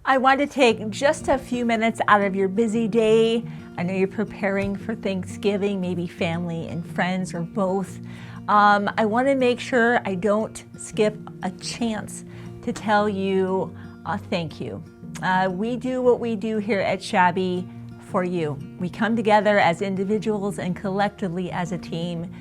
I want to take just a few minutes out of your busy day. I know you're preparing for Thanksgiving, maybe family and friends or both. I want to make sure I don't skip a chance to tell you thank you. We do what we do here at Shabby for you. We come together as individuals and collectively as a team,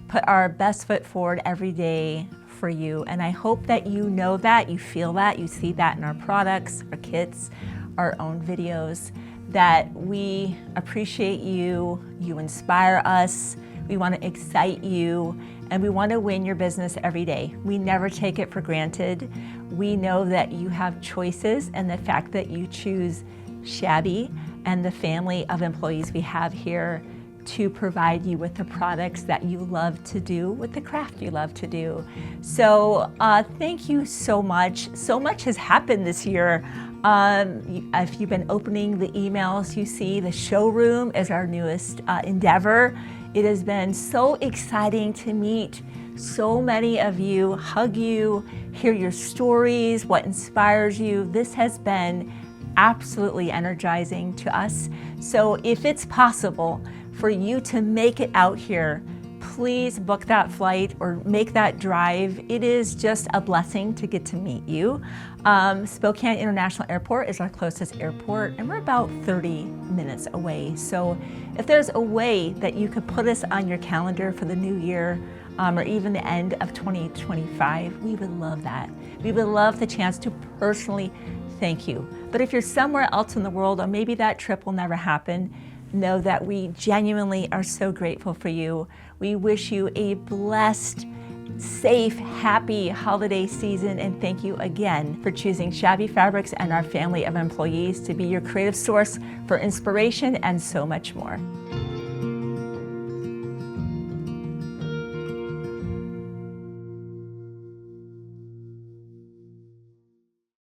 put our best foot forward every day for you. And I hope that you know that, you feel that, you see that in our products, our kits, our own videos, that we appreciate you, you inspire us, we want to excite you, and we want to win your business every day. We never take it for granted. We know that you have choices, and the fact that you choose Shabby and the family of employees we have here to provide you with the products that you love to do, with the craft you love to do. So thank you so much. So much has happened this year. If you've been opening the emails, you see the showroom is our newest endeavor. It has been so exciting to meet so many of you, hug you, hear your stories, what inspires you. This has been absolutely energizing to us. So if it's possible for you to make it out here, please book that flight or make that drive. It is just a blessing to get to meet you. Spokane International Airport is our closest airport, and we're about 30 minutes away. So if there's a way that you could put us on your calendar for the new year, or even the end of 2025, we would love that. We would love the chance to personally thank you. But if you're somewhere else in the world, or maybe that trip will never happen, know that we genuinely are so grateful for you. We wish you a blessed, safe, happy holiday season, and thank you again for choosing Shabby Fabrics and our family of employees to be your creative source for inspiration and so much more.